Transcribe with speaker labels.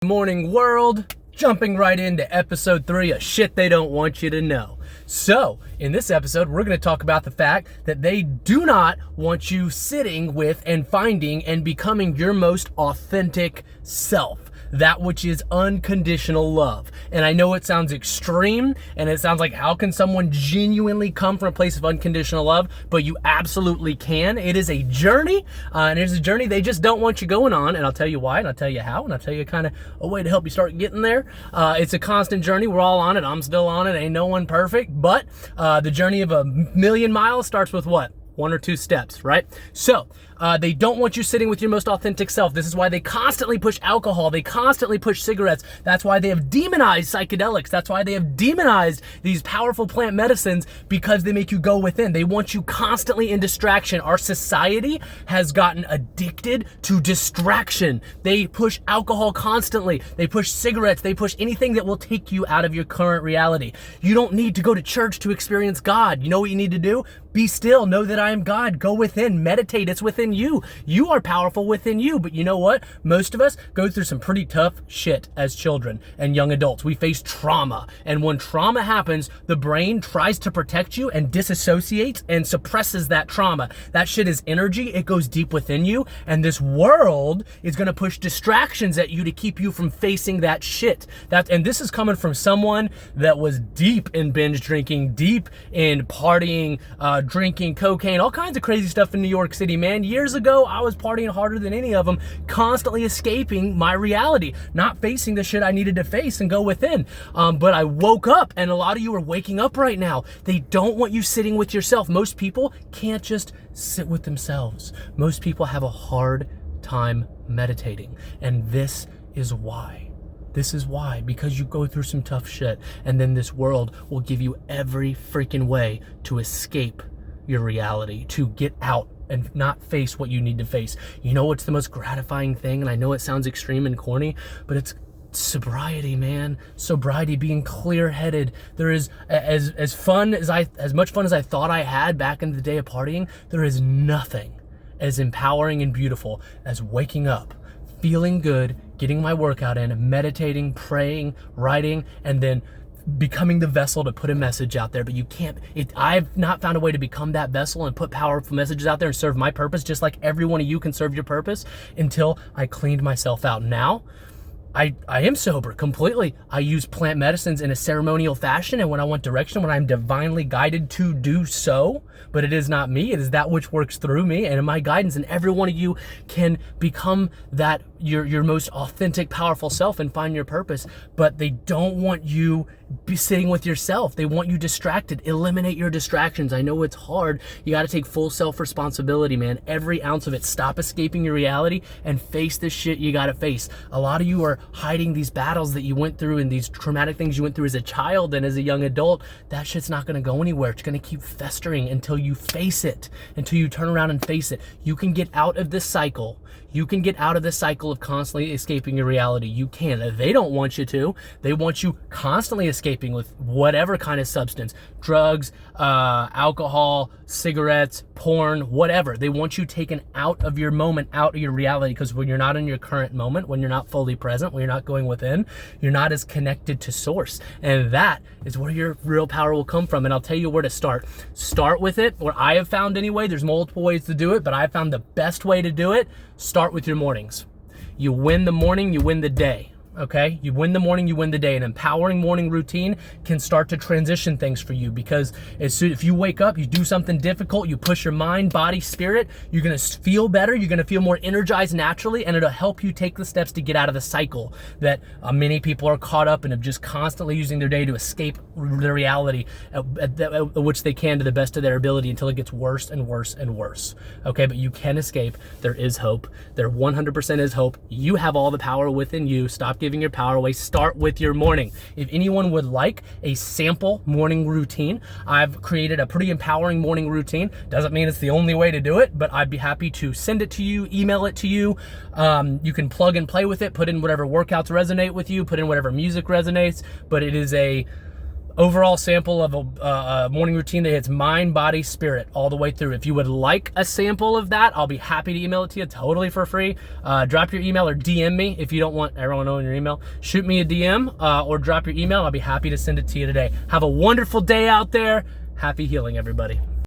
Speaker 1: Morning world, jumping right into episode 3 of shit they don't want you to know. So in this episode, we're going to talk about the fact that they do not want you sitting with and finding and becoming your most authentic self. That which is unconditional love. And I know it sounds extreme, and it sounds like how can someone genuinely come from a place of unconditional love? But you absolutely can. It is a journey, and it is a journey they just don't want you going on, and I'll tell you why, and I'll tell you how, and I'll tell you kind of a way to help you start getting there. It's a constant journey. We're all on it. I'm still on it. Ain't no one perfect, but the journey of a million miles starts with what? 1 or 2 steps, right? So they don't want you sitting with your most authentic self. This is why they constantly push alcohol. They constantly push cigarettes. That's why they have demonized psychedelics. That's why they have demonized these powerful plant medicines, because they make you go within. They want you constantly in distraction. Our society has gotten addicted to distraction. They push alcohol constantly. They push cigarettes. They push anything that will take you out of your current reality. You don't need to go to church to experience God. You know what you need to do? Be still. Know that I am God. Go within. Meditate. It's within you. You are powerful within you. But you know what? Most of us go through some pretty tough shit as children and young adults. We face trauma. And when trauma happens, the brain tries to protect you and disassociates and suppresses that trauma. That shit is energy. It goes deep within you. And this world is going to push distractions at you to keep you from facing that shit. And this is coming from someone that was deep in binge drinking, deep in partying, drinking cocaine, all kinds of crazy stuff in New York City, man. Years ago, I was partying harder than any of them, constantly escaping my reality, not facing the shit I needed to face and go within. But I woke up, and a lot of you are waking up right now. They don't want you sitting with yourself. Most people can't just sit with themselves. Most people have a hard time meditating, and this is why. This is why, because you go through some tough shit, and then this world will give you every freaking way to escape your reality, to get out and not face what you need to face. You know what's the most gratifying thing? And I know it sounds extreme and corny, but it's sobriety, man. Sobriety, being clear-headed. There is as much fun as I thought I had back in the day of partying. There is nothing as empowering and beautiful as waking up, feeling good, getting my workout in, meditating, praying, writing, and then becoming the vessel to put a message out there. But you can't, I've not found a way to become that vessel and put powerful messages out there and serve my purpose, just like every one of you can serve your purpose, until I cleaned myself out. Now, I am sober completely. I use plant medicines in a ceremonial fashion, and when I want direction, when I'm divinely guided to do so, but it is not me, it is that which works through me and in my guidance, and every one of you can become that, your most authentic, powerful self and find your purpose. But they don't want you be sitting with yourself. They want you distracted. Eliminate your distractions. I know it's hard. You got to take full self-responsibility, man. Every ounce of it. Stop escaping your reality and face the shit you got to face. A lot of you are hiding these battles that you went through and these traumatic things you went through as a child and as a young adult. That shit's not going to go anywhere. It's going to keep festering until you face it, until you turn around and face it. You can get out of this cycle. You can get out of the cycle of constantly escaping your reality. You can. They don't want you to. They want you constantly escaping with whatever kind of substance, drugs, alcohol, cigarettes, porn, whatever. They want you taken out of your moment, out of your reality, because when you're not in your current moment, when you're not fully present, when you're not going within, you're not as connected to source. And that is where your real power will come from. And I'll tell you where to start. Start with it, or I have found anyway. There's multiple ways to do it, but I found the best way to do it. Start with your mornings. You win the morning, you win the day. Okay, you win the morning, you win the day. An empowering morning routine can start to transition things for you, because if you wake up, you do something difficult, you push your mind, body, spirit, you're gonna feel better, you're gonna feel more energized naturally, and it'll help you take the steps to get out of the cycle that many people are caught up in, of just constantly using their day to escape their reality, which they can to the best of their ability, until it gets worse and worse and worse. Okay, but you can escape. There is hope. There 100% is hope. You have all the power within you. Stop giving your power away. Start with your morning. If anyone would like a sample morning routine, I've created a pretty empowering morning routine. Doesn't mean it's the only way to do it, but I'd be happy to send it to you, email it to you. You can plug and play with it, put in whatever workouts resonate with you, put in whatever music resonates, but it is a overall sample of a morning routine that hits mind, body, spirit all the way through. If you would like a sample of that, I'll be happy to email it to you totally for free. Drop your email or DM me if you don't want everyone knowing your email. Shoot me a DM or drop your email. I'll be happy to send it to you today. Have a wonderful day out there. Happy healing, everybody.